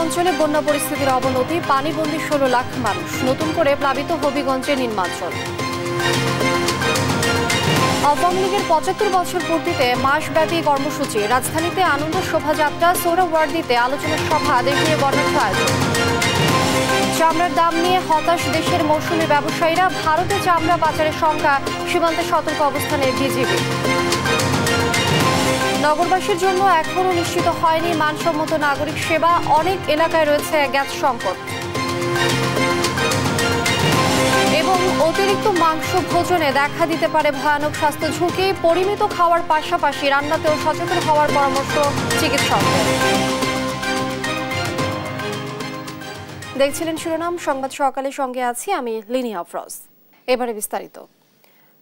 অঞ্চলে বন্যা পরিস্থিতির অবনতি, পানিবন্দী 16 লাখ মানুষ, নতুন করে প্লাবিত হবিগঞ্জের নিম্নাঞ্চল। আওয়ামী লীগের 75 বছর পূর্তিতে মাসব্যাপী কর্মসূচি, রাজধানীতে আনন্দ শোভাযাত্রা, সোহরাওয়ার্দীতে আলোচনা সভা, দেশীয় বর্ণাঢ্য আয়োজন। চামড়ার দাম নিয়ে হতাশ দেশের মৌসুমী ব্যবসায়ীরা, ভারতে চামড়া পাচারের শঙ্কা, সীমান্তে সতর্ক অবস্থানে বিজিবি। নগরবাসীর জন্য এখনও নিশ্চিত হয়নি মানসম্মত নাগরিক সেবা, অনেক এলাকায় রয়েছে গ্যাস সংকট। এবং অতিরিক্ত মাংস ভোজনে দেখা দিতে পারে ভয়ানক স্বাস্থ্য ঝুঁকি, পরিমিত খাওয়ার পাশাপাশি রান্নাতেও সচেতন হওয়ার পরামর্শ চিকিৎসকদের। দেখছিলেন শিরোনাম সংবাদ সকালে, সঙ্গে আছি আমি লিনি আফরোজ। এবারে বিস্তারিত।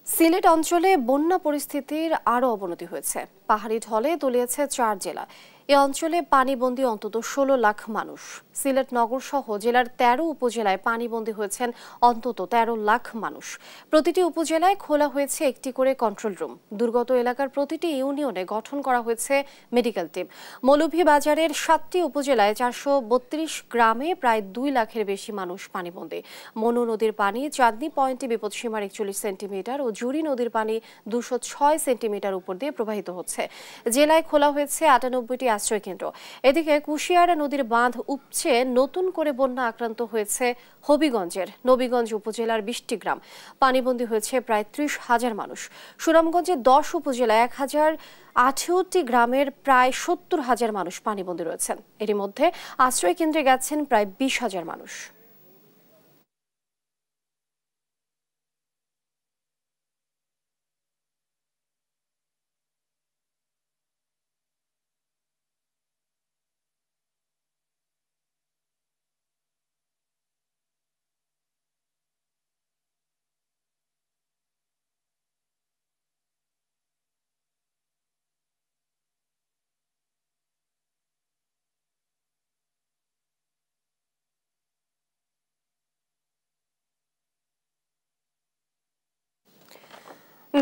সিলেট অঞ্চলে বন্যা পরিস্থিতির আরও অবনতি হয়েছে, পাহাড়ি ঢলে তলিয়েছে 4 জেলা। এ অঞ্চলে পানিবন্দী অন্তত 16 লাখ মানুষ। সিলেট নগর সহ জেলার 13 উপজেলায় পানিবন্দী হয়েছেন অন্তত 13 লাখ মানুষ। প্রতিটি উপজেলায় খোলা হয়েছে একটি করে কন্ট্রোল রুম। দুর্গত এলাকার প্রতিটি ইউনিয়নে গঠন করা হয়েছে মেডিকেল টিম। মৌলভীবাজারের 7টি উপজেলায় 432 গ্রামে প্রায় 2 লাখের বেশি মানুষ পানিবন্দী। মনু নদীর পানি চাঁদনী পয়েন্টে বিপদসীমার 41 সেন্টিমিটার ও জুড়ি নদীর পানি 206 সেন্টিমিটার উপর দিয়ে প্রবাহিত হচ্ছে। জেলায় খোলা হয়েছে 98টি আশ্রয় কেন্দ্র। এদিকে কুশিয়ারা নদীর বাঁধ উপচে নতুন করে বন্যা আক্রান্ত হয়েছে হবিগঞ্জের নবীগঞ্জ উপজেলার 20টি গ্রাম। পানিবন্দী হয়েছে প্রায় 30,000 মানুষ। সুনামগঞ্জের 10 উপজেলায় 1018টি গ্রামের প্রায় 70,000 মানুষ পানিবন্দী রয়েছেন। এরই মধ্যে আশ্রয় কেন্দ্রে গেছেন প্রায় 20,000 মানুষ।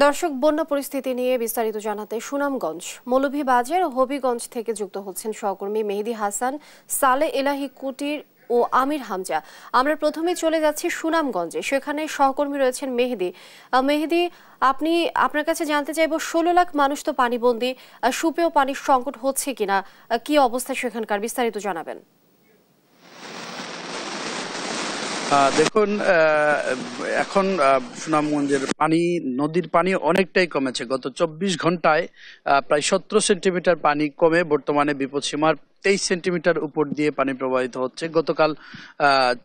দর্শক, বন্যা পরিস্থিতি নিয়ে বিস্তারিত জানাতে সুনামগঞ্জ, মৌলভীবাজার ও হবিগঞ্জ থেকে যুক্ত হচ্ছেন সহকর্মী মেহেদি হাসান, সালে এলাহি কুটির ও আমির হামজা। আমরা প্রথমে চলে যাচ্ছি সুনামগঞ্জে, সেখানে সহকর্মী রয়েছেন মেহেদি। মেহেদি, আপনার কাছে জানতে চাইবো, 16 লাখ মানুষ তো পানিবন্দী, সুপেয় পানির সংকট হচ্ছে কিনা, কি অবস্থা সেখানকার, বিস্তারিত জানাবেন। দেখুন, এখন সুনামগঞ্জের নদীর পানি অনেকটাই কমেছে। গত 24 ঘন্টায় প্রায় 17 সেন্টিমিটার পানি কমে বর্তমানে বিপদসীমার 23 সেন্টিমিটার উপর দিয়ে পানি প্রবাহিত হচ্ছে। গতকাল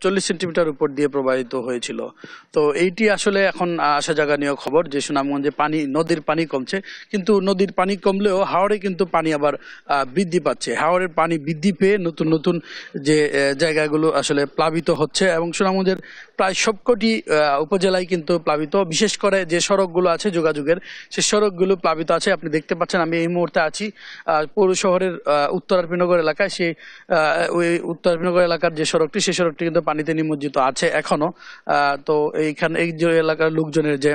40 সেন্টিমিটার উপর দিয়ে প্রবাহিত হয়েছিল। তো এইটি আসলে এখন আশা জাগানীয় খবর যে সুনামগঞ্জে নদীর পানি কমছে, কিন্তু নদীর পানি কমলেও হাওড়ে কিন্তু পানি আবার বৃদ্ধি পাচ্ছে। হাওড়ের পানি বৃদ্ধি পেয়ে নতুন নতুন যে জায়গাগুলো আসলে প্লাবিত হচ্ছে এবং সুনামগঞ্জের প্রায় সবকটি উপজেলায় কিন্তু প্লাবিত। বিশেষ করে যে সড়কগুলো আছে যোগাযোগের, সেই সড়কগুলো প্লাবিত আছে। আপনি দেখতে পাচ্ছেন আমি এই মুহূর্তে আছি পৌর শহরের উত্তর আরপিনগর এলাকায়। সেই ওই উত্তর আরপিনগর এলাকার যে সড়কটি, সেই সড়কটি কিন্তু পানিতে নিমজ্জিত আছে এখনো। তো এইখানে এই যে এলাকার লোকজনের যে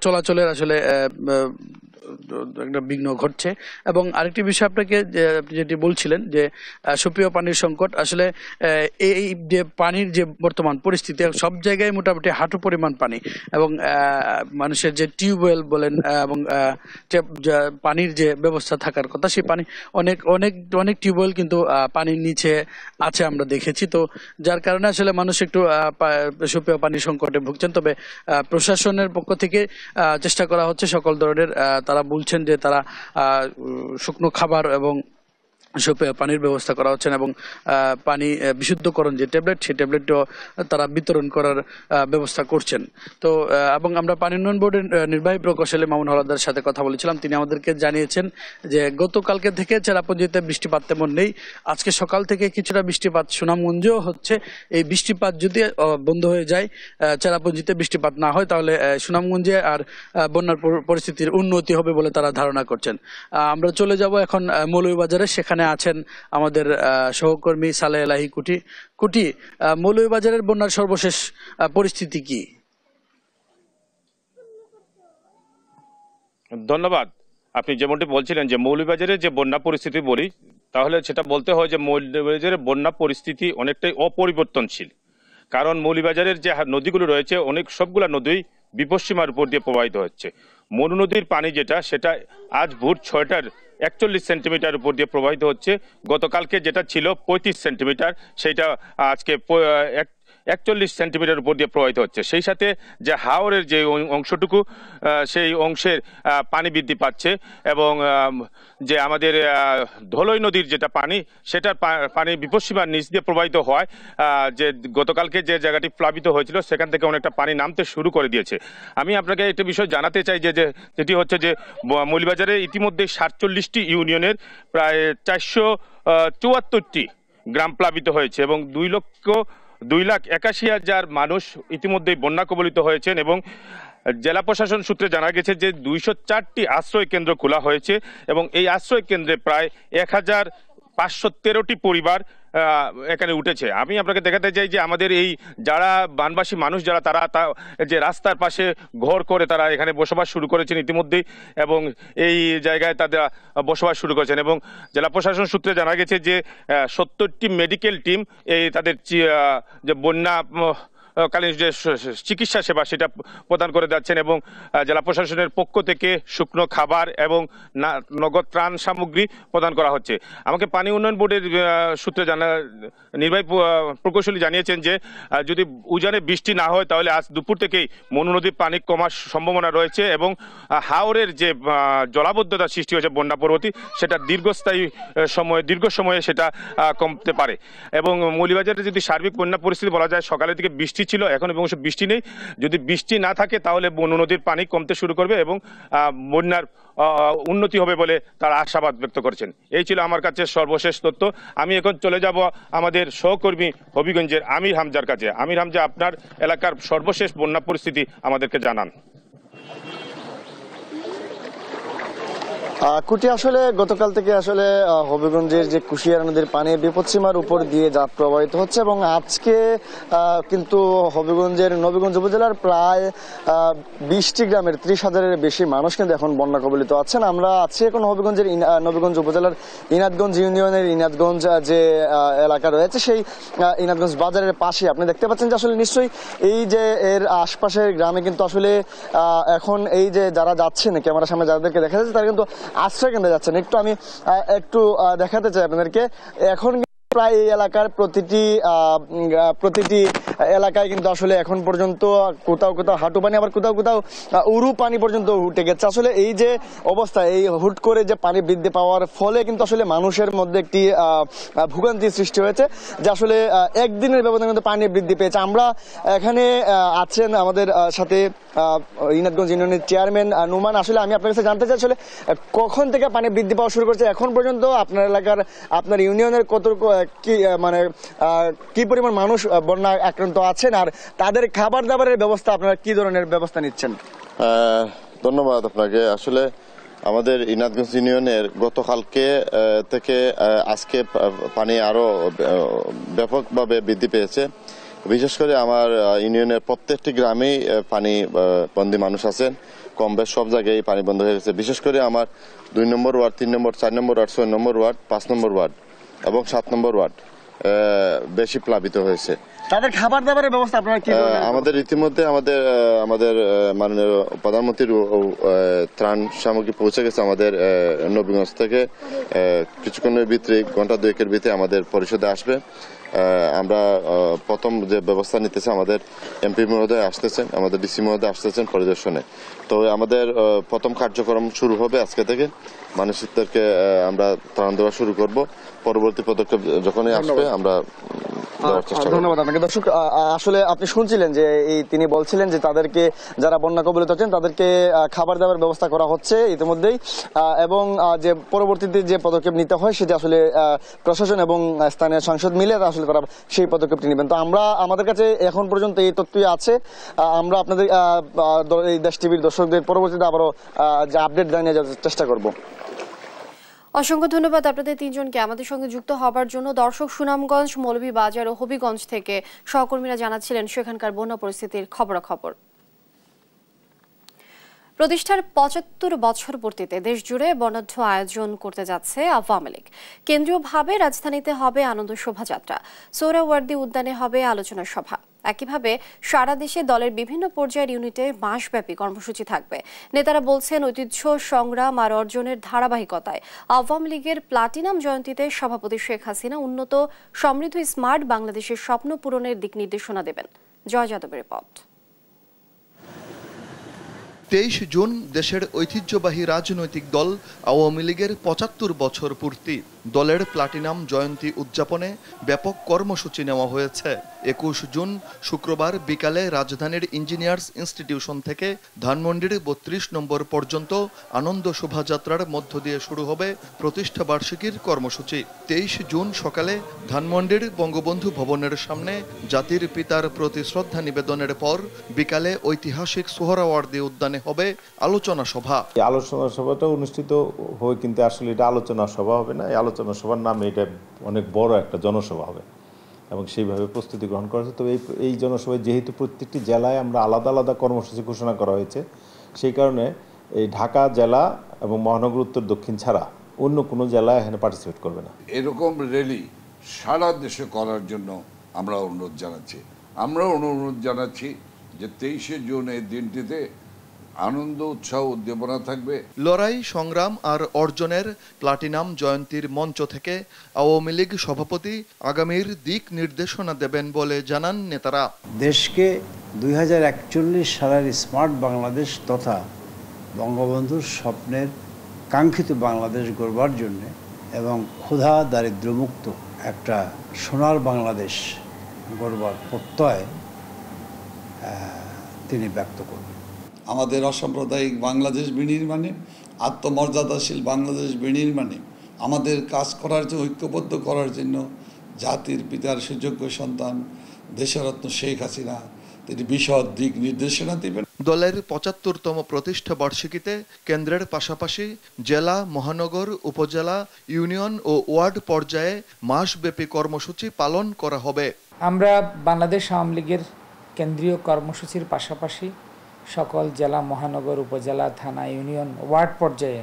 চলাচলের আসলে একটা বিঘ্ন ঘটছে। এবং আরেকটি বিষয় আপনাকে যেটি বলছিলেন যে সুপেয় পানির সংকট, আসলে এই যে পানির যে বর্তমান পরিস্থিতি, সব জায়গায় মোটামুটি হাঁটু পরিমাণ পানি এবং মানুষের যে টিউবওয়েল বলেন এবং পানির যে ব্যবস্থা থাকার কথা, সেই পানি অনেক অনেক অনেক টিউবওয়েল কিন্তু পানির নিচে আছে আমরা দেখেছি। তো যার কারণে আসলে মানুষ একটু সুপেয় পানির সংকটে ভুগছেন। তবে প্রশাসনের পক্ষ থেকে চেষ্টা করা হচ্ছে সকল ধরনের, তারা বলছেন যে তারা শুকনো খাবার এবং সুপেয় পানির ব্যবস্থা করা হচ্ছে এবং পানি বিশুদ্ধকরণ যে ট্যাবলেট, সেই ট্যাবলেটও তারা বিতরণ করার ব্যবস্থা করছেন। তো এবং আমরা পানি উন্নয়ন বোর্ডের নির্বাহী প্রকৌশলী মামুন হলাদার সাথে কথা বলেছিলাম। তিনি আমাদেরকে জানিয়েছেন যে গতকালকে থেকে চেরাপুঞ্জিতে বৃষ্টিপাত তেমন নেই। আজকে সকাল থেকে কিছুটা বৃষ্টিপাত সুনামগঞ্জেও হচ্ছে। এই বৃষ্টিপাত যদি বন্ধ হয়ে যায়, চেরাপুঞ্জিতে বৃষ্টিপাত না হয়, তাহলে সুনামগঞ্জে আর বন্যার পরিস্থিতির উন্নতি হবে বলে তারা ধারণা করছেন। আমরা চলে যাব এখন মৌলভীবাজারে। সেখানে আছেন আমাদের সহকর্মী সালে এলাহি কুটি। মৌলভীবাজারের বন্যার সর্বশেষ পরিস্থিতি কি? ধন্যবাদ। আপনি যেমনটি বলছিলেন যে মৌলভীবাজারের যে বন্যা পরিস্থিতি বলি, তাহলে সেটা বলতে হয় যে মৌলভীবাজারের বন্যা পরিস্থিতি অনেকটাই অপরিবর্তনশীল। কারণ মৌলভীবাজারের যে নদীগুলো রয়েছে সবগুলা নদী বিপদসীমার উপর দিয়ে প্রবাহিত হচ্ছে। মনু নদীর পানি সেটা আজ ভোর 6টার 41 সেন্টিমিটার উপর দিয়ে প্রবাহিত হচ্ছে। গতকালকে যেটা ছিল 35 সেন্টিমিটার, সেটা আজকে 41 সেন্টিমিটার উপর দিয়ে প্রবাহিত হচ্ছে। সেই সাথে যে হাওরের যে অংশটুকু, সেই অংশের পানি বৃদ্ধি পাচ্ছে এবং যে আমাদের ধলই নদীর যেটা পানি, সেটার পানি বিপদসীমার নিচ দিয়ে প্রবাহিত হয়। যে গতকালকে যে জায়গাটি প্লাবিত হয়েছিল সেখান থেকে অনেকটা পানি নামতে শুরু করে দিয়েছে। আমি আপনাকে একটা বিষয় জানাতে চাই যেটি হচ্ছে যে মৌলভীবাজারে ইতিমধ্যে 47টি ইউনিয়নের প্রায় 474টি গ্রাম প্লাবিত হয়েছে এবং 2,81,000 মানুষ ইতিমধ্যেই বন্যা কবলিত হয়েছেন এবং জেলা প্রশাসন সূত্রে জানা গেছে যে 204টি আশ্রয় কেন্দ্র খোলা হয়েছে এবং এই আশ্রয় কেন্দ্রে প্রায় 1,513টি পরিবার এখানে উঠেছে। আমি আপনাকে দেখাতে চাই যে আমাদের এই যারা বানবাসী মানুষ তারা যে রাস্তার পাশে ঘর করে তারা এখানে বসবাস শুরু করেছেন ইতিমধ্যেই এবং এই জায়গায় তাদের বসবাস শুরু করেছেন এবং জেলা প্রশাসন সূত্রে জানা গেছে যে 70টি মেডিকেল টিম তাদের যে বন্যা কালীন যে চিকিৎসা সেবা সেটা প্রদান করে যাচ্ছেন এবং জেলা প্রশাসনের পক্ষ থেকে শুকনো খাবার এবং নগদ ত্রাণ সামগ্রী প্রদান করা হচ্ছে। আমাকে পানি উন্নয়ন বোর্ডের সূত্রে নির্বাহী প্রকৌশলী জানিয়েছেন যে যদি উজানে বৃষ্টি না হয় তাহলে আজ দুপুর থেকেই মনু নদীর পানি কমার সম্ভাবনা রয়েছে এবং হাওরের যে জলাবদ্ধতা সৃষ্টি হয়েছে বন্যা পরবর্তী, সেটা দীর্ঘ সময়ে সেটা কমতে পারে। এবং মৌলভীবাজারে যদি সার্বিক বন্যা পরিস্থিতি বলা যায়, সকালের দিকে বৃষ্টি ছিল, এখন এবং বৃষ্টি নেই। যদি বৃষ্টি না থাকে তাহলে মনু নদীর পানি কমতে শুরু করবে এবং বন্যার উন্নতি হবে বলে তারা আশাবাদ ব্যক্ত করেছেন। এই ছিল আমার কাছে সর্বশেষ তথ্য। আমি এখন চলে যাব আমাদের সহকর্মী হবিগঞ্জের আমির হামজার কাছে। আমির হামজা, আপনার এলাকার সর্বশেষ বন্যা পরিস্থিতি আমাদেরকে জানান। কুটি, আসলে গতকাল থেকে আসলে হবিগঞ্জের যে কুশিয়ারা নদীর পানি বিপদসীমার উপর দিয়ে যাত প্রবাহিত হচ্ছে এবং আজকে কিন্তু হবিগঞ্জের নবীগঞ্জ উপজেলার প্রায় 20টি গ্রামের 30,000-এর বেশি মানুষ কিন্তু এখন বন্যা কবলিত আছেন। আমরা আছি এখন হবিগঞ্জের নবীগঞ্জ উপজেলার ইনাদগঞ্জ ইউনিয়নের ইনাদগঞ্জ যে এলাকা রয়েছে, সেই ইনাদগঞ্জ বাজারের পাশে আপনি দেখতে পাচ্ছেন যে আসলে নিশ্চয়ই এই যে এর আশপাশের গ্রামে কিন্তু আসলে এখন এই যে যারা যাচ্ছেন ক্যামেরার সামনে যাদেরকে দেখা যাচ্ছে তারা কিন্তু আশ্রয় কেন্দ্রে যাচ্ছেন। আমি একটু দেখাতে চাই আপনাদেরকে। এখন প্রায় এই এলাকার প্রতিটি এলাকায় কিন্তু আসলে এখন পর্যন্ত কোথাও কোথাও হাঁটু পানি, আবার কোথাও কোথাও উরু পানি পর্যন্ত উঠে গেছে। আসলে এই যে অবস্থা, এই হুট করে যে পানি বৃদ্ধি পাওয়ার ফলে কিন্তু আসলে মানুষের মধ্যে একটি ভোগান্তি সৃষ্টি হয়েছে যে আসলে একদিনের ব্যবধানে কিন্তু পানি বৃদ্ধি পেয়েছে। আমরা এখানে আছেন আমাদের সাথে ইনাদগঞ্জ ইউনিয়নের চেয়ারম্যান নুমান। আসলে আমি আপনার কাছে জানতে চাই আসলে কখন থেকে পানি বৃদ্ধি পাওয়া শুরু করেছে, এখন পর্যন্ত আপনার এলাকার আপনার ইউনিয়নের কি পরিমাণ মানুষ বন্যা আক্রান্ত আছেন আর তাদের খাবার দাবারের ব্যবস্থা আপনারা কি ধরনের ব্যবস্থা নিচ্ছেন? ধন্যবাদ আপনাকে। আসলে আমাদের ইনাদগঞ্জ ইউনিয়নের গতকালকে থেকে আজকে পানি আরো ব্যাপকভাবে বৃদ্ধি পেয়েছে। বিশেষ করে আমার ইউনিয়নের প্রত্যেকটি গ্রামেই পানি বন্দী মানুষ আছেন। কম বেশ সব জায়গায় পানি বন্ধ হয়ে গেছে। বিশেষ করে আমার 2 নম্বর ওয়ার্ড, 3 নম্বর, 4 নম্বর ওয়ার্ড, 6 নম্বর ওয়ার্ড, 5 নম্বর ওয়ার্ড এবং 7 নম্বর ওয়ার্ড বেশি প্লাবিত হয়েছে। তাদের খাবার দাবারের ব্যবস্থা আপনারা কি? আমাদের ইতিমধ্যে আমাদের মাননীয় প্রধানমন্ত্রীর ত্রাণ সামগ্রী পৌঁছে গেছে আমাদের নবীগঞ্জ থেকে। কিছুক্ষণের ভিতরে, ঘন্টা 2-এর ভিতরে আমাদের পরিষদে আসবে। আমরা প্রথম যে ব্যবস্থা নিতেছে, আমাদের এমপি মহোদয় আসতেছেন, আমাদের ডিসি মহোদয় আসতেছেন পরিদর্শনে। তো আমাদের প্রথম কার্যক্রম শুরু হবে আজকে থেকে। মানুষদেরকে আমরা ত্রাণ দেওয়া শুরু করব। পরবর্তী পদক্ষেপ যখনই আসবে আমরা ধন্যবাদ আপনাকে। দর্শক, আসলে আপনি শুনছিলেন যে তিনি বলছিলেন যে তাদেরকে যারা বন্যা কবলিত হচ্ছেন তাদেরকে খাবার দাবার ব্যবস্থা করা হচ্ছে ইতিমধ্যেই এবং যে পরবর্তীতে যে পদক্ষেপ নিতে হয় সেটা আসলে প্রশাসন এবং স্থানীয় সাংসদ মিলে আসলে তারা সেই পদক্ষেপটি নেবেন। তো আমাদের কাছে এখন পর্যন্ত এই তথ্যই আছে। আমরা আপনাদের এই দেশ টিভির দর্শকদের পরবর্তীতে আবারও যে আপডেট জানিয়ে যাওয়ার চেষ্টা করব। অসংখ্য ধন্যবাদ আপনাদের তিনজনকে আমাদের সঙ্গে যুক্ত হবার জন্য। দর্শক, সুনামগঞ্জ, মৌলভীবাজার ও হবিগঞ্জ থেকে সহকর্মীরা জানাচ্ছিলেন সেখানকার বন্যা পরিস্থিতির খবরাখবর। প্রতিষ্ঠার ৭৫ বছর পূর্তিতে দেশজুড়ে বর্ণাঢ্য আয়োজন করতে যাচ্ছে আওয়ামী লীগ। কেন্দ্রীয়ভাবে রাজধানীতে হবে আনন্দ শোভাযাত্রা, সোহরাওয়ার্দী উদ্যানে হবে আলোচনা সভা। একইভাবে সারা দেশে দলের বিভিন্ন পর্যায়ের ইউনিটে মাসব্যাপী কর্মসূচি থাকবে। নেতারা বলছেন, ঐতিহ্য, সংগ্রাম আর অর্জনের ধারাবাহিকতায় আওয়ামী লীগের প্লাটিনাম জয়ন্তীতে সভাপতি শেখ হাসিনা উন্নত, সমৃদ্ধ, স্মার্ট বাংলাদেশের স্বপ্ন পূরণের দিক নির্দেশনা দেবেন। জয় যাদবের রিপোর্ট। 23 জুন দেশের ঐতিহ্যবাহী রাজনৈতিক দল আওয়ামী লীগের ৭৫ বছর পূর্তি। দলের প্লাটিনাম জয়ন্তী উদযাপনে ব্যাপক কর্মসূচি নেওয়া হয়েছে। 21 জুন শুক্রবার বিকালে রাজধানীর ইঞ্জিনিয়ার্স ইনস্টিটিউশন থেকে ধানমন্ডির ৩২ নম্বর পর্যন্ত আনন্দ শোভাযাত্রার মধ্য দিয়ে শুরু হবে প্রতিষ্ঠা বার্ষিকীর কর্মসূচি। 23 জুন সকালে ধানমন্ডির বঙ্গবন্ধু ভবনের সামনে জাতির পিতার প্রতি শ্রদ্ধা নিবেদনের পর বিকালে ঐতিহাসিক সোহরাওয়ার্দী উদ্যানে হবে আলোচনা সভা। আলোচনা সভাটা অনুষ্ঠিত হয়, কিন্তু আসলে এটা আলোচনা সভা হবে না। এই আলোচনা সভার নামে এটা অনেক বড় একটা জনসভা হবে এবং সেইভাবে প্রস্তুতি গ্রহণ করা হয়েছে। তবে এই জনসভায় যেহেতু প্রত্যেকটি জেলায় আমরা আলাদা আলাদা কর্মসূচি ঘোষণা করা হয়েছে, সেই কারণে এই ঢাকা জেলা এবং মহানগর উত্তর দক্ষিণ ছাড়া অন্য কোনো জেলায় এখানে পার্টিসিপেট করবে না। এরকম র্যালি সারা দেশে করার জন্য আমরা অনুরোধ জানাচ্ছি যে 23শে জুন এই দিনটিতে আনন্দ, উৎসাহ, উদ্দীপনা থাকবে। লড়াই, সংগ্রাম আর অর্জনের প্লাটিনাম জয়ন্তীর মঞ্চ থেকে আওয়ামী লীগ সভাপতি আগামীর দিক নির্দেশনা দেবেন বলে জানান নেতারা। দেশকে 2041 সালের স্মার্ট বাংলাদেশ তথা বঙ্গবন্ধুর স্বপ্নের কাঙ্ক্ষিত বাংলাদেশ গড়বার জন্য এবং ক্ষুধা দারিদ্র্যমুক্ত একটা সোনার বাংলাদেশ গড়বার প্রত্যয় তিনি ব্যক্ত করবেন। আমাদের অসাম্প্রদায়িক বাংলাদেশ বিনির্মাণে, আত্মমর্যাদাশীল বাংলাদেশ বিনির্মাণে আমাদের কাজ করার জন্য, ঐক্যবদ্ধ করার জন্য জাতির পিতার সুযোগ্য সন্তান দেশরত্ন শেখ হাসিনা তিনি বিশদ দিক নির্দেশনা দেবেন। দলের ৭৫তম প্রতিষ্ঠা বার্ষিকীতে কেন্দ্রের পাশাপাশি জেলা, মহানগর, উপজেলা, ইউনিয়ন ও ওয়ার্ড পর্যায়ে মাসব্যাপী কর্মসূচি পালন করা হবে। আমরা বাংলাদেশ আওয়ামী লীগের কেন্দ্রীয় কর্মসূচির পাশাপাশি সকল জেলা, মহানগর, উপজেলা, থানা, ইউনিয়ন, ওয়ার্ড পর্যায়ে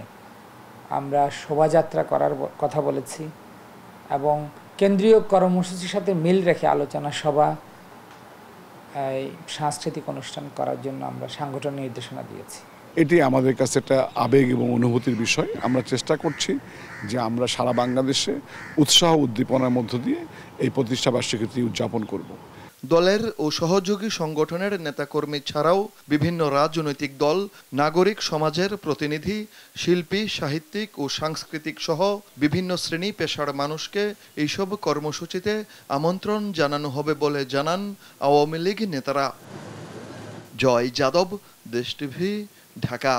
আমরা শোভাযাত্রা করার কথা বলেছি এবং কেন্দ্রীয় কর্মসূচির সাথে মিল রেখে আলোচনা সভা, সাংস্কৃতিক অনুষ্ঠান করার জন্য আমরা সাংগঠনিক নির্দেশনা দিয়েছি। এটি আমাদের কাছে একটা আবেগ এবং অনুভূতির বিষয়। আমরা চেষ্টা করছি যে আমরা সারা বাংলাদেশে উৎসাহ, উদ্দীপনার মধ্য দিয়ে এই প্রতিষ্ঠা বার্ষিকী উদযাপন করব। দলের ও সহযোগী সংগঠনের নেতাকর্মী ছাড়াও বিভিন্ন রাজনৈতিক দল, নাগরিক সমাজের প্রতিনিধি, শিল্পী, সাহিত্যিক ও সাংস্কৃতিক সহ বিভিন্ন শ্রেণী পেশার মানুষকে এইসব কর্মসূচিতে আমন্ত্রণ জানানো হবে বলে জানান আওয়ামী লীগ নেতারা। জয় যাদব, দেশ টিভি, ঢাকা।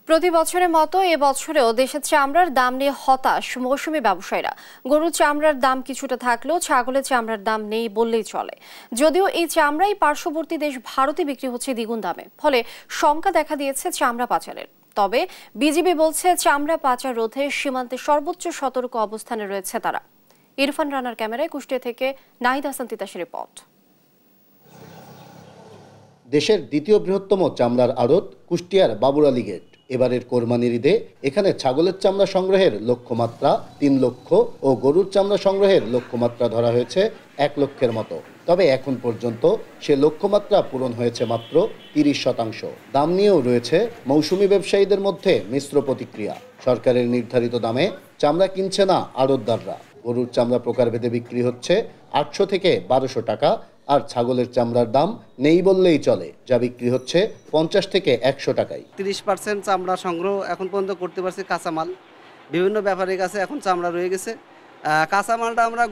প্রতি বছরের মতো এবছরেও দেশের চামড়ার দাম নিয়ে হতাশ মৌসুমী ব্যবসায়ীরা। গরুর চামড়ার দাম কিছুটা থাকলেও ছাগলের চামড়ার দাম নেই বললেই চলে। যদিও এই চামড়াই পার্শ্ববর্তী দেশ ভারতে বিক্রি হচ্ছে দ্বিগুণ দামে, ফলে শঙ্কা দেখা দিয়েছে চামড়া পাচারের। তবে বিজিবি বলছে, চামড়া পাচার রোধে সীমান্তে সর্বোচ্চ সতর্ক অবস্থানে রয়েছে তারা। ইরফান রানার ক্যামেরায় কুষ্টিয়া থেকে নাহিদ হাসান তিতাসের রিপোর্ট। দেশের দ্বিতীয় বৃহত্তম চামড়ার আড়ত কুষ্টিয়ার বাবুরালী গেট। এবারের কোরবানির ঈদে এখানে ছাগলের চামড়া সংগ্রহের লক্ষ্যমাত্রা ৩ লক্ষ ও গরুর চামড়া সংগ্রহের লক্ষ্যমাত্রা ধরা হয়েছে ১ লক্ষের মতো। তবে এখন পর্যন্ত সে লক্ষ্যমাত্রা পূরণ হয়েছে মাত্র ৩০%। দাম নিয়েও রয়েছে মৌসুমি ব্যবসায়ীদের মধ্যে মিশ্র প্রতিক্রিয়া। সরকারের নির্ধারিত দামে চামড়া কিনছে না আড়তদাররা। গরুর চামড়া প্রকারভেদে বিক্রি হচ্ছে ৮০০ থেকে ১২০০ টাকা, আর ছাগলের চামড়ার দাম নেই বললেই চলে, যা বিক্রি হচ্ছে ৫০ থেকে ১০০ টাকায়। ৩০% চামড়া সংগ্রহ এখন পর্যন্ত করতে পারছি কাঁচামাল। বিভিন্ন ব্যাপারীর কাছে এখন চামড়া রয়ে গেছে। কাঁচামালটা আমরা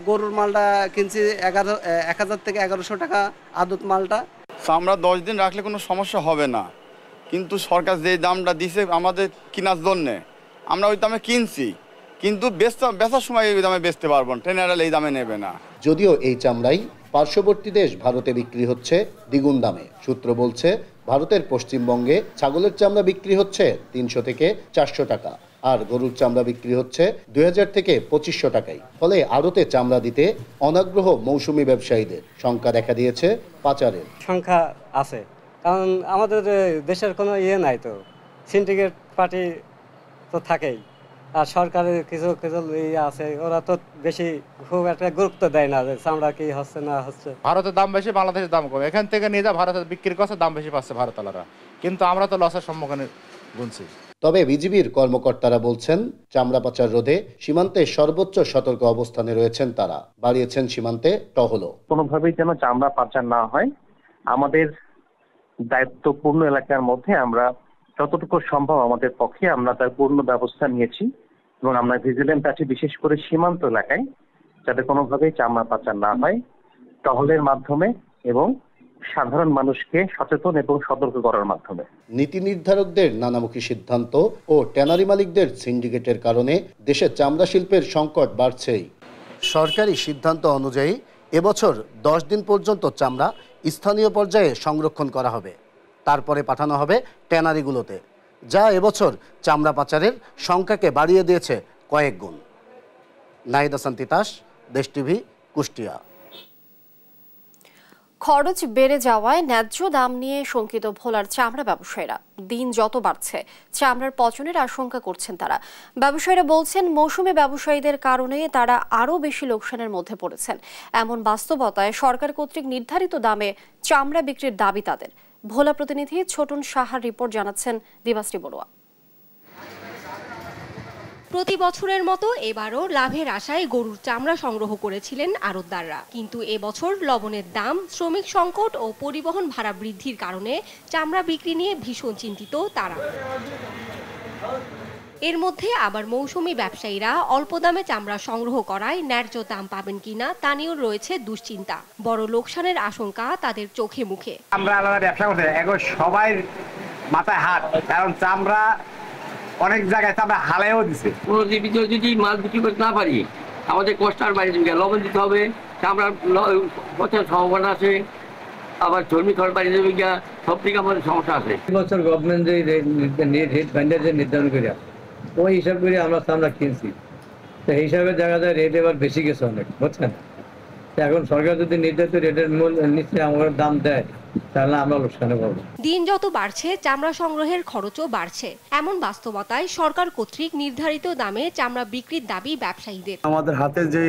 গরুর মালটা কিনছি ১,০০০ থেকে ১১০০ টাকা আদত মালটা। চামড়া 10 দিন রাখলে কোনো সমস্যা হবে না, কিন্তু সরকার যে দামটা দিছে আমাদের কেনার জন্যে আমরা ওই দামে কিনছি, কিন্তু বেচার সময় এই দামে বেচতে পারবো না, ট্রেনারেল এই দামে নেবে না। যদিও এই চামড়াই পার্শ্ববর্তী দেশ ভারতে বিক্রি হচ্ছে দ্বিগুণ দামে। সূত্র বলছে, ভারতের পশ্চিমবঙ্গে ছাগলের চামড়া বিক্রি হচ্ছে ৩০০ থেকে ৪০০ টাকা, আর গরুর চামড়া বিক্রি হচ্ছে ২০০০ থেকে ২৫০০ টাকায়। ফলে আড়তে চামড়া দিতে অনাগ্রহ মৌসুমি ব্যবসায়ীদের। শঙ্কা দেখা দিয়েছে পাচারের। সংখ্যা আছে কারণ আমাদের দেশের কোনো ইয়ে নাই, তো সিন্ডিকেট পার্টি তো থাকেই, আর সরকারের কিছু কিছু ইয়ে আছে, ওরা তো বেশি খুব একটা গুরুত্ব দেয় না যে চামড়া কি হচ্ছে না হচ্ছে। ভারতের দাম বেশি, বাংলাদেশের দাম কম, এখান থেকে নিয়ে যা ভারতে বিক্রি করছে দাম বেশি পাচ্ছে ভারতওয়ালারা, কিন্তু আমরা তো লসের সম্মুখীন গুনছি। তবে বিজিবির কর্মকর্তারা বলছেন চামড়া পাচার রোধে সীমান্তে সর্বোচ্চ সতর্ক অবস্থানে রয়েছেন তারা, বাড়িয়েছেন সীমান্তে টহলও। কোনোভাবেই যেন চামড়া পাচার না হয়, আমাদের দায়িত্বপূর্ণ এলাকার মধ্যে আমরা যতটুকু সম্ভব আমাদের পক্ষে আমরা তার পূর্ণ ব্যবস্থা নিয়েছি এবং আমরা ভিজিলেন্ট আছি বিশেষ করে সীমান্ত এলাকায়, যাতে কোনোভাবেই চামড়া পাচার না হয়, টহলের মাধ্যমে এবং সাধারণ মানুষকে সচেতন এবং সতর্ক করার মাধ্যমে। নীতি নির্ধারকদের নানামুখী সিদ্ধান্ত ও ট্যানারি মালিকদের সিন্ডিকেটের কারণে দেশে চামড়া শিল্পের সংকট বাড়ছেই। সরকারি সিদ্ধান্ত অনুযায়ী এবছর 10 দিন পর্যন্ত চামড়া স্থানীয় পর্যায়ে সংরক্ষণ করা হবে, তারপরে পাঠানো হবে ট্যানারিগুলোতে, যা এবছর চামড়া পাচারের সংখ্যাকে বাড়িয়ে দিয়েছে কয়েক গুণ। নাহিদ হাসান তিতাস, দেশ টিভি, কুষ্টিয়া। খরচ বেড়ে যাওয়ায় ন্যায্য দাম নিয়ে শঙ্কিত ভোলার চামড়া ব্যবসায়ীরা। দিন যত বাড়ছে চামড়ার পচনের আশঙ্কা করছেন তারা। ব্যবসায়ীরা বলছেন মৌসুমী ব্যবসায়ীদের কারণে তারা আরও বেশি লোকসানের মধ্যে পড়েছেন। এমন বাস্তবতায় সরকার কর্তৃক নির্ধারিত দামে চামড়া বিক্রির দাবি তাদের। ভোলা প্রতিনিধি ছোটন সাহার রিপোর্ট জানাচ্ছেন দিবাশ্রী বড়ুয়া। প্রতি বছরের মতো এবারও লাভের আশায় গরুর চামড়া সংগ্রহ করেছিলেন আড়তদাররা, কিন্তু এবছর লবণের দাম, শ্রমিক সংকট ও পরিবহন ভাড়া বৃদ্ধির কারণে চামড়া বিক্রি নিয়ে ভীষণ চিন্তিত তারা। এর মধ্যে আবার মৌসুমী ব্যবসায়ীরা অল্প দামে চামড়া সংগ্রহ করায় ন্যায্য দাম পাবেন কিনা তা নিয়েও রয়েছে দুশ্চিন্তা। বড় লোকসানের আশঙ্কা তাদের চোখে মুখে। আমরা আলাদা ব্যবসা করতে এখন সবাই মাথায় হাত, কারণ চামড়া অনেক জায়গায় চামড়া হালাইও দিছে। যদি মাছ বিক্রি করতে না পারি আমাদের কষ্ট আর বাইরে যাবে, লবণ দিতে হবে, চামড়া পচার সম্ভাবনা আছে, আবার চর্মি খরচ বাইরে যাবে, সব দিকে আমাদের সমস্যা আছে। বছর গভর্নমেন্ট যে রেট ভেন্ডার যে নির্ধারণ করে ওই হিসাব করে আমরা চামড়া কিনছি, তো এই হিসাবে দেখা যায় রেট এবার বেশি গেছে অনেক, বুঝছেন। এখন সরকার যদি নির্ধারিত রেটের মূল্য নিচে আমাদের দাম দেয় তাহলে আমরা লোকসানে পড়ব। দিন যত বাড়ছে চামড়া সংগ্রহের খরচও বাড়ছে। এমন বাস্তবতায় সরকার কর্তৃক নির্ধারিত দামে চামড়া বিক্রির দাবি ব্যবসায়ীদের। আমাদের হাতে যে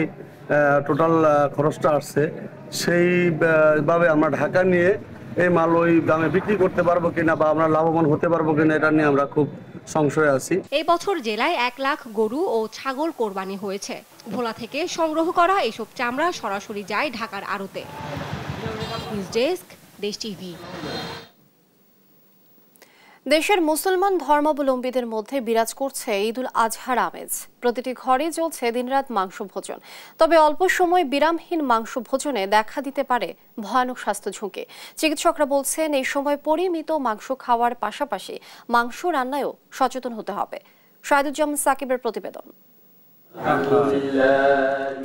টোটাল খরচটা আসছে সেইভাবে আমরা ঢাকা নিয়ে এই মাল ওই দামে বিক্রি করতে পারবো কিনা বা আমরা লাভবান হতে পারবো কিনা এটা নিয়ে আমরা খুব সংশয়ে আছি। এই বছর জেলায় 1 লাখ গরু ও ছাগল কোরবানি হয়েছে। ভোলা থেকে সংগ্রহ করা এসব চামড়া সরাসরি যায় ঢাকার আড়তে। নিউজ ডেস্ক, দেশ টিভি। দেশের মুসলমান ধর্মাবলম্বীদের মধ্যে বিরাজ করছে ঈদুল আজহার আমেজ। প্রতিটি ঘরে চলছে দিনরাত মাংস ভোজন। তবে অল্প সময় বিরামহীন মাংস ভোজনে দেখা দিতে পারে ভয়ানক স্বাস্থ্য ঝুঁকি। চিকিৎসকরা বলছেন এই সময় পরিমিত মাংস খাওয়ার পাশাপাশি মাংস রান্নায়ও সচেতন হতে হবে। শাহিদুজ্জামান সাকিবের প্রতিবেদন।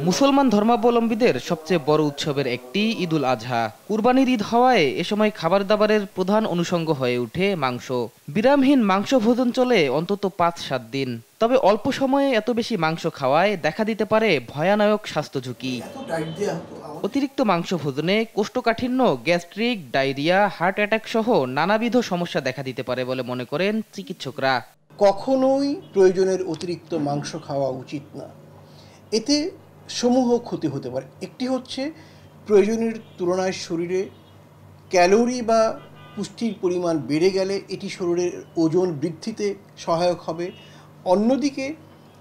মুসলমান ধর্মাবলম্বীদের সবচেয়ে বড় উৎসবের একটি ঈদুল আজহা। কুরবানির ঈদ হওয়ায় এ সময় খাবার দাবারের প্রধান অনুষঙ্গ হয়ে ওঠে মাংস। বিরামহীন মাংস ভোজন চলে অন্তত 5-7 দিন। তবে অল্প সময়ে এত বেশি মাংস খাওয়ায় দেখা দিতে পারে ভয়ানক স্বাস্থ্য ঝুঁকি। অতিরিক্ত মাংস ভোজনে কোষ্ঠকাঠিন্য, গ্যাস্ট্রিক, ডায়রিয়া, হার্ট অ্যাটাক সহ নানাবিধ সমস্যা দেখা দিতে পারে বলে মনে করেন চিকিৎসকরা। কখনোই প্রয়োজনের অতিরিক্ত মাংস খাওয়া উচিত না। এতে সমূহ ক্ষতি হতে পারে। একটি হচ্ছে প্রয়োজনের তুলনায় শরীরে ক্যালোরি বা পুষ্টির পরিমাণ বেড়ে গেলে এটি শরীরের ওজন বৃদ্ধিতে সহায়ক হবে। অন্যদিকে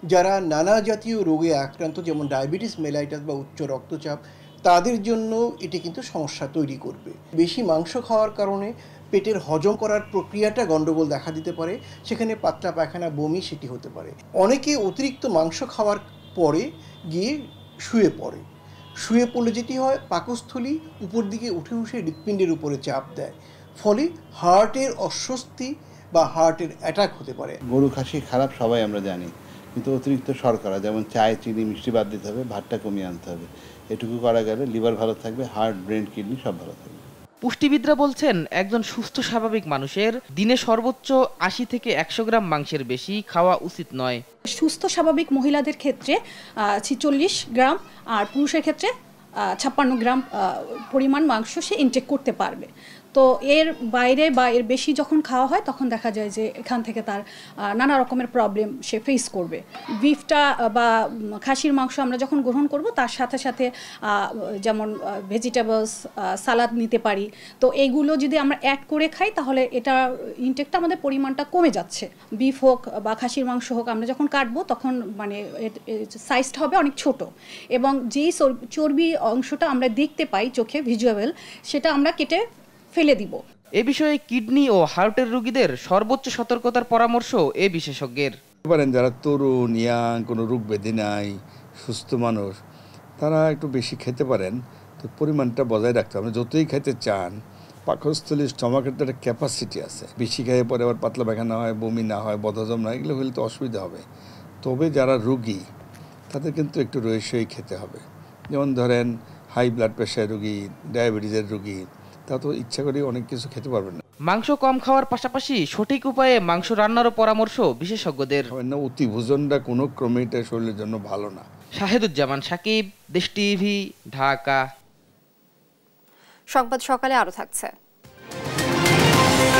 যারা নানা জাতীয় রোগে আক্রান্ত, যেমন ডায়াবেটিস মেলাইটাস বা উচ্চ রক্তচাপ, তাদের জন্য এটি কিন্তু সমস্যা তৈরি করবে। বেশি মাংস খাওয়ার কারণে পেটের হজম করার প্রক্রিয়াটা গণ্ডগোল দেখা দিতে পারে, সেখানে পাতলা পায়খানা, বমি সেটি হতে পারে। অনেকে অতিরিক্ত মাংস খাওয়ার পরে গিয়ে শুয়ে পড়ে। শুয়ে পড়লে যেটি হয়, পাকস্থলী উপর দিকে উঠে হৃৎপিণ্ডের উপরে চাপ দেয়, ফলে হার্টের অস্বস্তি বা হার্টের অ্যাটাক হতে পারে। গরু খাসি খারাপ সবাই আমরা জানি, কিন্তু অতিরিক্ত শর্করা যেমন চায়, চিনি, মিষ্টি বাদ দিতে হবে, ভাতটা কমিয়ে আনতে হবে। এটুকু করা গেলে লিভার ভালো থাকবে, হার্ট, ব্রেন, কিডনি সব ভালো থাকবে। পুষ্টিবিদরা বলছেন একজন সুস্থ স্বাভাবিক মানুষের দিনে সর্বোচ্চ 80 থেকে 100 গ্রাম মাংসের বেশি খাওয়া উচিত নয়। সুস্থ স্বাভাবিক মহিলাদের ক্ষেত্রে 46 গ্রাম আর পুরুষের ক্ষেত্রে 56 গ্রাম পরিমাণ মাংস সে ইনটেক করতে পারবে। তো এর বাইরে বা এর বেশি যখন খাওয়া হয় তখন দেখা যায় যে এখান থেকে তার নানা রকমের প্রবলেম সে ফেস করবে। বিফটা বা খাসির মাংস আমরা যখন গ্রহণ করব তার সাথে সাথে যেমন ভেজিটেবলস সালাদ নিতে পারি, তো এইগুলো যদি আমরা অ্যাড করে খাই তাহলে এটা ইনটেকটা আমাদের পরিমাণটা কমে যাচ্ছে। বিফ হোক বা খাসির মাংস হোক আমরা যখন কাটবো তখন মানে সাইজটা হবে অনেক ছোট, এবং যেই চর্বি অংশটা আমরা দেখতে পাই চোখে ভিজুয়াল, সেটা আমরা কেটে ফেলে দিব। এ বিষয়ে কিডনি ও হার্টের রোগীদের সর্বোচ্চ সতর্কতার পরামর্শ এ বিশেষজ্ঞের। পারেন যারা তরুণ, ইয়াং, কোনো রোগ ব্যাধি নাই, সুস্থ মানুষ, তারা একটু বেশি খেতে পারেন। তো পরিমাণটা বজায় রাখতে হবে। যতই খেতে চান, পাকস্থলী স্টমাকের তো একটা ক্যাপাসিটি আছে। বেশি খেয়ে পরে আবার পাতলা পায়খানা হয়, বমি না হয়, বদহজম না, এগুলো হলে তো অসুবিধা হবে। তবে যারা রোগী তাদের কিন্তু একটু রহস্যই খেতে হবে। যেমন ধরেন হাই ব্লাড প্রেশার রোগী, ডায়াবেটিসের রোগী, তা তো ইচ্ছা করে অনেক কিছু খেতে পারবেন না। মাংস কম খাওয়ার পাশাপাশি সঠিক উপায়ে মাংস রান্নারও পরামর্শ বিশেষজ্ঞদের। অতি ভোজনটা কোনো ক্রমে এটা শরীরের জন্য ভালো না। শাহেদুজ্জামান সাকিব, দেশ টিভি, ঢাকা। সংবাদ সকালে আরো থাকছে।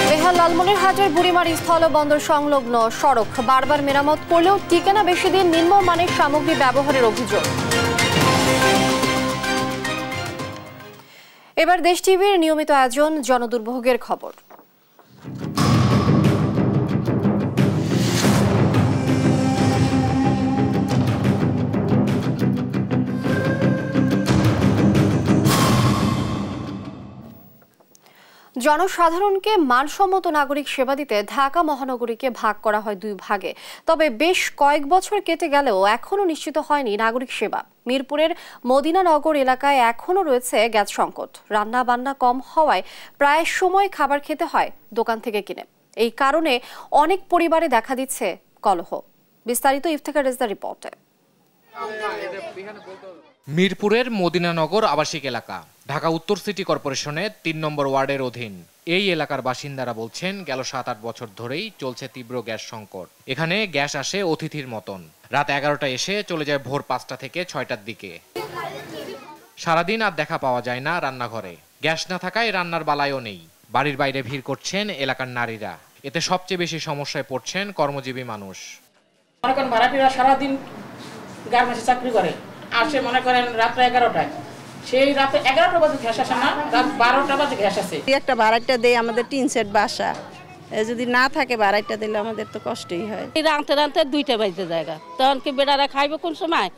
বেহাল লালমনিরহাটের বুড়িমারি স্থলবন্দর সংলগ্ন সড়ক বারবার মেরামত করলেও টিকে না বেশি দিন নিম্নমানের সামগ্রী ব্যবহারের অভিযোগ। এবার দেশ টিভির নিয়মিত আয়োজন জনদুর্ভোগের খবর। জনসাধারণকে মানসম্মত নাগরিক সেবা দিতে ঢাকা মহানগরীকে ভাগ করা হয় দুই ভাগে। তবে বেশ কয়েক বছর কেটে গেলেও এখনো নিশ্চিত হয়নি নাগরিক সেবা। মিরপুরের মদিনানগর এলাকায় এখনো রয়েছে গ্যাস সংকট। রান্না বান্না কম হওয়ায় প্রায় সময় খাবার খেতে হয় দোকান থেকে কিনে। এই কারণে অনেক পরিবারে দেখা দিচ্ছে কলহ। বিস্তারিত ইফতেখার রেজার রিপোর্টে। মিরপুরের মদিনানগর আবাসিক এলাকা ঢাকা উত্তর সিটি কর্পোরেশনের ৩ নম্বর ওয়ার্ডের অধীন। এই এলাকার বাসিন্দারা বলছেন গেল ৭-৮ বছর ধরেই চলছে তীব্র গ্যাস সংকট। এখানে গ্যাস আসে অতিথির মতন, রাত ১১টায় এসে চলে যায় ভোর ৫টা থেকে ৬টার দিকে। সারাদিন আর দেখা পাওয়া যায় না রান্নাঘরে। গ্যাস না থাকায় রান্নার বালাইও নেই। বাড়ির বাইরে ভিড় করছেন এলাকার নারীরা। এতে সবচেয়ে বেশি সমস্যায় পড়ছেন কর্মজীবী মানুষ। মনে করেন ভাড়াটিরা সারাদিন গার্মেন্টসে চাকরি করে, আসে মনে করেন রাত্রে ১১টায়, সেই রাতে ১১টা বাজে গ্যাস আসে না, রাত ১২টা বাজে গ্যাস আসে। একটা ভাড়াটা দেয় আমাদের টিন সেট বাসা, যদি না থাকে ভাড়াটা দিলে আমাদের তো কষ্টই হয়। রাঁধতে রাঁধতে 2টা বাজতে জায়গা, তখন কি বেড়ারা খাইবে কোন সময়,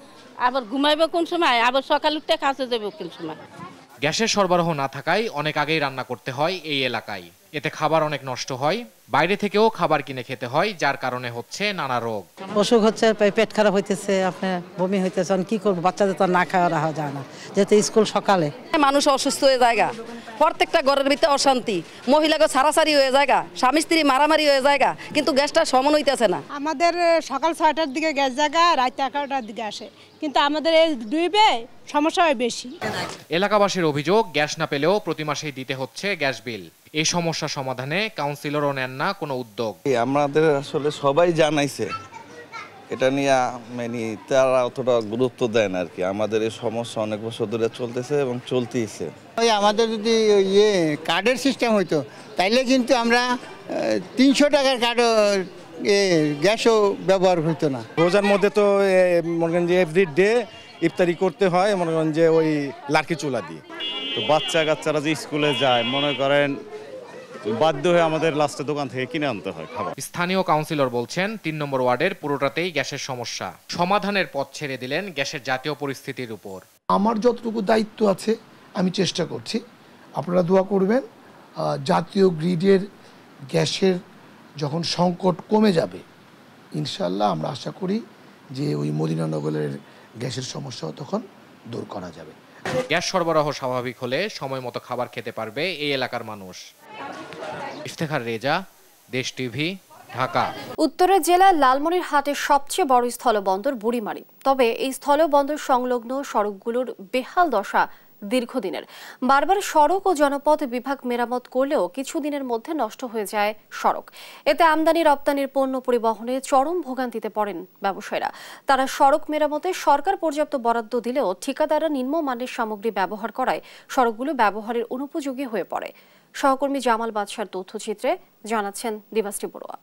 আবার ঘুমাইবে কোন সময়, আবার সকাল উঠতে কাছে যাবে কোন সময়। গ্যাসের সরবরাহ না থাকায় অনেক আগেই রান্না করতে হয় এই এলাকায়। এতে খাবার অনেক নষ্ট হয়। বাইরে থেকেও খাবার কিনে খেতে হয়, যার কারণে হচ্ছে নানা রোগ। অসুখ হচ্ছে, পেট খারাপ হইতেছে, আপনার বমি হইতেছে। কি করবো, বাচ্চাদের তো না খাওয়া রাখা যায় না, যেহেতু স্কুল সকালে। মানুষ অসুস্থ হয়ে যায়, প্রত্যেকটা ঘরের ভিতরে অশান্তি, মহিলাকে সারাসারি হয়ে যায়, স্বামী স্ত্রী মারামারি হয়ে যায়, কিন্তু গ্যাসটা সমান হইতেছে না। আমাদের সকাল ৬টার দিকে গ্যাস জায়গা, রাত 11টার দিকে আসে, কিন্তু আমাদের এই দুইবে সমস্যা হয় বেশি। এলাকাবাসীর অভিযোগ, গ্যাস না পেলেও প্রতি মাসেই দিতে হচ্ছে গ্যাস বিল। এই সমস্যা সমাধানে কাউন্সিলরও নেন না কোনো উদ্যোগ। আমাদের আসলে সবাই জানাইছে, এটা নিয়ে মানে তারা অতটা গুরুত্ব দেয় না আর কি। আমাদের এই সমস্যা অনেক বছর ধরে চলতেছে এবং চলতেইছে। আমাদের যদি কার্ডের সিস্টেম হইতো তাইলে কিন্তু আমরা ৩০০ টাকার কার্ড গ্যাসও ব্যবহার হইতো না। রোজার মধ্যে তো মনে করেন যে এভরিডে ইফতারি করতে হয় মনে করেন যে ওই লাকি চুলা দিয়ে। তো বাচ্চা কাচ্চারা যে স্কুলে যায় মনে করেন বাধ্য হয়ে আমাদের লাস্টে দোকান থেকে কিনে আনতে হয় খাবার। স্থানীয় কাউন্সিলর বলছেন ৩ নম্বর ওয়ার্ডের পুরোটাতেই গ্যাসের সমস্যা। সমাধানের পথ ছেড়ে দিলেন গ্যাসের জাতীয় পরিস্থিতির উপর। আমার যতটুকু দায়িত্ব আছে আমি চেষ্টা করছি, আপনারা দোয়া করবেন। জাতীয় গ্রিডের গ্যাসের যখন সংকট কমে যাবে ইনশাল্লাহ আমরা আশা করি যে ওই মদিনানগরের গ্যাসের সমস্যাও তখন দূর করা যাবে। গ্যাস সরবরাহ স্বাভাবিক হলে সময় মতো খাবার খেতে পারবে এই এলাকার মানুষ। ইফতেখার রেজা, দেশ টিভি, ঢাকা। উত্তরের জেলার লালমনিরহাটের সবচেয়ে বড় স্থলবন্দর বুড়িমারি। তবে এই স্থলবন্দর সংলগ্ন সড়কগুলোর বেহাল দশা দীর্ঘদিনের। বারবার সড়ক ও জনপথ বিভাগ মেরামত করলেও কিছুদিনের মধ্যে নষ্ট হয়ে যায় সড়ক। এতে আমদানি রপ্তানির পণ্য পরিবহনে চরম ভোগান্তিতে পড়েন ব্যবসায়ীরা। তারা সড়ক মেরামতে সরকার পর্যাপ্ত বরাদ্দ দিলেও ঠিকাদাররা নিম্নমানের সামগ্রী ব্যবহার করায় সড়কগুলো ব্যবহারের অনুপযোগী হয়ে পড়ে। সহকর্মী জামাল বাদশার তথ্যচিত্রে জানাচ্ছেন দিবাশ্রী বড়ুয়া।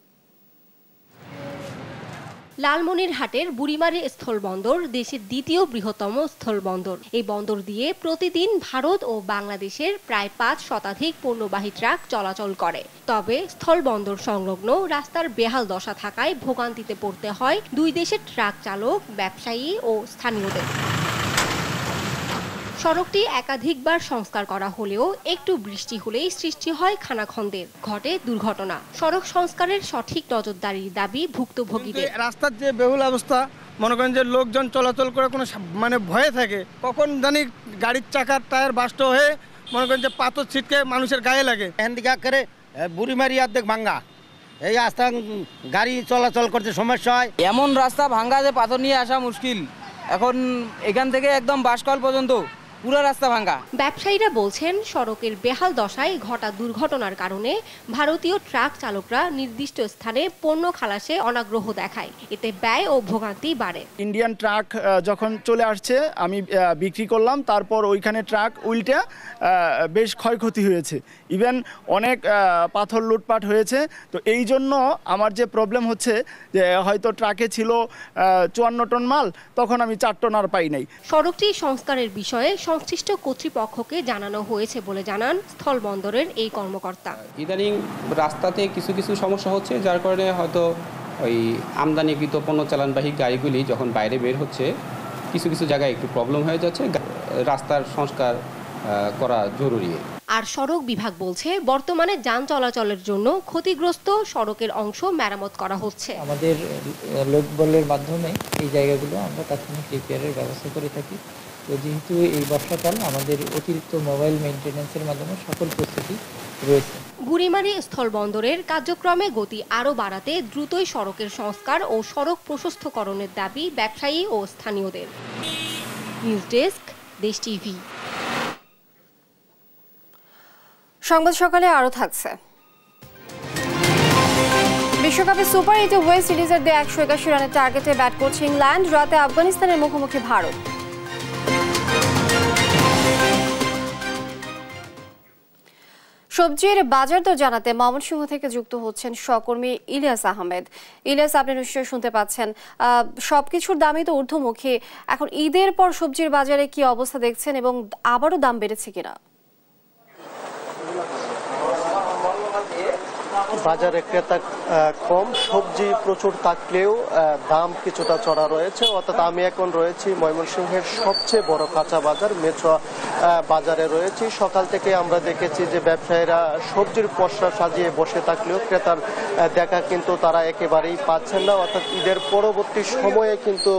লালমনিরহাটের বুড়িমারি স্থলবন্দর দেশের দ্বিতীয় বৃহত্তম স্থলবন্দর। এই বন্দর দিয়ে প্রতিদিন ভারত ও বাংলাদেশের প্রায় 5 শতাধিক পণ্যবাহী ট্রাক চলাচল করে। তবে স্থলবন্দর সংলগ্ন রাস্তার বেহাল দশা থাকায় ভোগান্তিতে পড়তে হয় দুই দেশের ট্রাক চালক, ব্যবসায়ী ও স্থানীয়দের। সড়কটি একাধিকবার সংস্কার করা হলেও একটু বৃষ্টি হলেই সৃষ্টি হয় খানাখন্দের, ঘটে দুর্ঘটনা। সড়ক সংস্কারের সঠিক নজরদারির দাবি ভুক্তভোগীদের। রাস্তার যে বেহুল অবস্থা, মনে করেন যে লোকজন চলাচল করে কোনো ভয়ে থাকে, কখন জানি গাড়ির চাকার টায়ার বাস্ট হয়ে মনে করেন যে পাথর ছিটকে মানুষের গায়ে লাগে। হ্যান্ডিক্যাপ করে বুড়িমারি অর্ধেক ভাঙ্গা, এই রাস্তা গাড়ি চলাচল করতে সমস্যা হয়। এমন রাস্তা ভাঙ্গা যে পাথর নিয়ে আসা মুশকিল। এখন এখান থেকে একদম বাসকল পর্যন্ত পুরো রাস্তা ভাঙ্গা। ব্যবসায়ীরা বলছেন সড়কের বেহাল দশায় ঘটা দুর্ঘটনার কারণে ভারতীয় ট্রাক চালকরা নির্দিষ্ট স্থানে পণ্য খালাসে অনাগ্রহ দেখায়। এতে ব্যয় ও ভোগান্তি বাড়ে। ইন্ডিয়ান ট্রাক যখন চলে আসছে আমি বিক্রি করলাম, তারপর ওইখানে ট্রাক উল্টে বেশ ক্ষয়ক্ষতি হয়েছে, ইভেন অনেক পাথর লুটপাট হয়েছে। তো এই জন্য আমার যে প্রবলেম হচ্ছে যে হয়তো ট্রাকে ছিল 54 টন মাল, তখন আমি 4 টন আর পাই নাই। সড়কটি সংস্কারের বিষয়ে সংশ্লিষ্ট কর্তৃপক্ষকে জানানো হয়েছে বলে জানান স্থলবন্দরের এই কর্মকর্তা। ইদানিং রাস্তাতে কিছু কিছু সমস্যা হচ্ছে, যার কারণে হয়তো ওই আমদানিকৃত পণ্য চালানবাহী গাড়িগুলি যখন বাইরে বের হচ্ছে কিছু কিছু জায়গায় একটু প্রবলেম হয়ে যাচ্ছে। রাস্তার সংস্কার করা জরুরি। আর সড়ক বিভাগ বলছে বর্তমানে যান চলাচলের জন্য ক্ষতিগ্রস্ত সড়কের অংশ মেরামত করা হচ্ছে। আমাদের লোকবলের মাধ্যমে এই জায়গাগুলো আমরা তাৎক্ষণিক রিপেয়ারের ব্যবস্থা করে থাকি। তো যেহেতু এই বর্ষাকাল, আমাদের অতিরিক্ত মোবাইল মেইনটেন্যান্সের মাধ্যমে সকল প্রস্তুতি রয়েছে। বুড়িমারি স্থলবন্দরের কার্যক্রমে গতি আরও বাড়াতে দ্রুতই সড়কের সংস্কার ও সড়ক প্রশস্তকরণের দাবি ব্যবসায়ী ও স্থানীয়দের। নিউজ ডেস্ক, দেশ টিভি। সংবাদ সকালে আরও থাকছে। বিশ্বকাপে সুপার 8 ওয়েস্ট ইন্ডিজের দিয়ে 181 রানের টার্গেটে ব্যাট করছে ইংল্যান্ড। রাতে আফগানিস্তানের মুখোমুখি ভারত। সবজির বাজার দর জানাতে ময়মনসিংহ থেকে যুক্ত হচ্ছেন সহকর্মী ইলিয়াস আহমেদ। ইলিয়াস, আপনি নিশ্চয়ই শুনতে পাচ্ছেন, সবকিছুর দামই তো ঊর্ধ্বমুখী। এখন ঈদের পর সবজির বাজারে কি অবস্থা দেখছেন এবং আবারও দাম বেড়েছে কিনা? বাজারে ক্রেতা কম, সবজি প্রচুর থাকলেও দাম কিছুটা চড়া রয়েছে। অর্থাৎ আমি এখন রয়েছি ময়মনসিংহের সবচেয়ে বড় কাঁচা বাজার মেট্রো বাজারে রয়েছি। সকাল থেকে আমরা দেখেছি যে ব্যবসায়ীরা সবজির পসরা সাজিয়ে বসে থাকলেও ক্রেতার দেখা কিন্তু তারা একেবারেই পাচ্ছেন না। অর্থাৎ ঈদের পরবর্তী সময়ে কিন্তু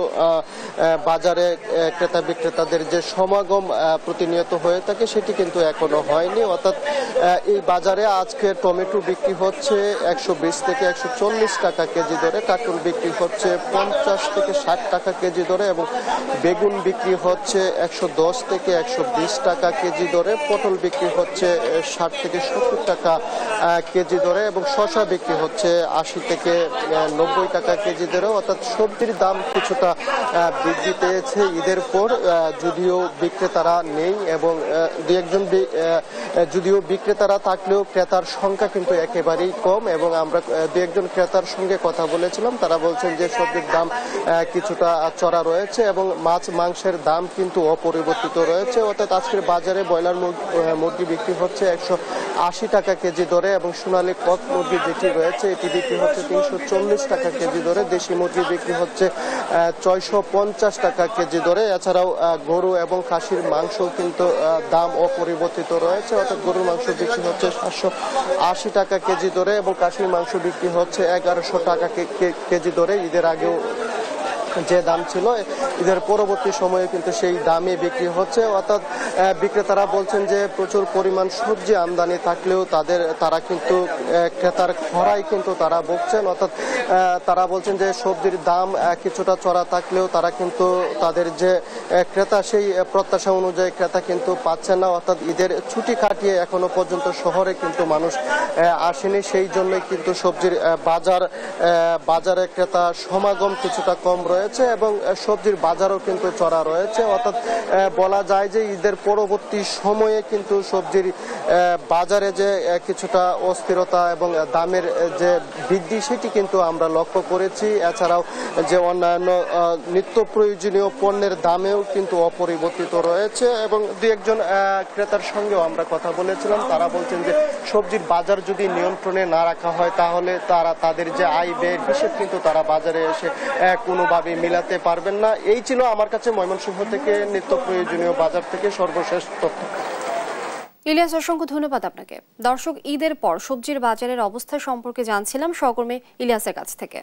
বাজারে ক্রেতা বিক্রেতাদের যে সমাগম প্রতিনিয়ত হয়ে থাকে সেটি কিন্তু এখনো হয়নি। অর্থাৎ এই বাজারে আজকে টমেটো বিক্রি হচ্ছে 120 থেকে 140 টাকা কেজি দরে, কার্টুন বিক্রি হচ্ছে 50 থেকে 60 টাকা কেজি দরে এবং বেগুন বিক্রি হচ্ছে 110 থেকে 120 টাকা কেজি দরে, পটল বিক্রি হচ্ছে 60 থেকে 70 টাকা কেজি দরে এবং শসা বিক্রি হচ্ছে 80 থেকে 90 টাকা কেজি দরে। অর্থাৎ সবজির দাম কিছুটা বৃদ্ধি পেয়েছে ঈদের পর, যদিও বিক্রেতারা নেই এবং দু একজন যদিও বিক্রেতারা থাকলেও ক্রেতার সংখ্যা কিন্তু একেবারেই কম এবং আমরা দু একজন ক্রেতার সঙ্গে কথা বলেছিলাম, তারা বলছেন যে সবজির দাম কিছুটা চড়া রয়েছে এবং মাছ মাংসের দাম কিন্তু অপরিবর্তিত রয়েছে। অর্থাৎ আজকের বাজারে ব্রয়লার মুরগি বিক্রি হচ্ছে 180 টাকা কেজি দরে এবং সোনালী কক মুরগি যেটি রয়েছে এটি বিক্রি হচ্ছে 340 টাকা কেজি দরে, দেশি মুরগি বিক্রি হচ্ছে 650 টাকা কেজি দরে। এছাড়াও গরু এবং খাসির মাংস কিন্তু দাম অপরিবর্তিত রয়েছে। অর্থাৎ গরুর মাংস বিক্রি হচ্ছে 780 টাকা কেজি দরে এবং খাসির মাংস বিক্রি হচ্ছে 1100 টাকা কেজি দরে। ঈদের আগেও যে দাম ছিল ঈদের পরবর্তী সময়ে কিন্তু সেই দামে বিক্রি হচ্ছে। অর্থাৎ বিক্রেতারা বলছেন যে প্রচুর পরিমাণ সবজি আমদানি থাকলেও তারা কিন্তু ক্রেতার খরায় কিন্তু তারা ভুগছেন। অর্থাৎ তারা বলছেন যে সবজির দাম কিছুটা চড়া থাকলেও তারা কিন্তু তাদের যে ক্রেতা সেই প্রত্যাশা অনুযায়ী ক্রেতা কিন্তু পাচ্ছেন না। অর্থাৎ ঈদের ছুটি কাটিয়ে এখনো পর্যন্ত শহরে কিন্তু মানুষ আসেনি, সেই জন্যই কিন্তু সবজির বাজারে ক্রেতা সমাগম কিছুটা কম রয়েছে। রয়েছে এবং সবজির বাজারও কিন্তু চড়া রয়েছে। অর্থাৎ বলা যায় যে ঈদের পরবর্তী সময়ে কিন্তু সবজির বাজারে যে কিছুটা অস্থিরতা এবং দামের যে বৃদ্ধি সেটি কিন্তু আমরা লক্ষ্য করেছি। এছাড়াও যে অন্যান্য নিত্য প্রয়োজনীয় পণ্যের দামেও কিন্তু অপরিবর্তিত রয়েছে এবং দু একজন ক্রেতার সঙ্গেও আমরা কথা বলেছিলাম। তারা বলছেন যে সবজির বাজার যদি নিয়ন্ত্রণে না রাখা হয় তাহলে তাদের যে আয় ব্যয়ের হিসেব কিন্তু তারা বাজারে এসে কোনোভাবে মিলাতে পারবেন না। এই ছিল আমার কাছে ময়মনসিংহ থেকে নিত্য প্রয়োজনীয় বাজার থেকে সর্বশেষ তথ্য। ইলিয়াস, অসংখ্য ধন্যবাদ আপনাকে। দর্শক, ঈদের পর সবজির বাজারের অবস্থা সম্পর্কে জানছিলাম সহকর্মী ইলিয়াসের কাছ থেকে।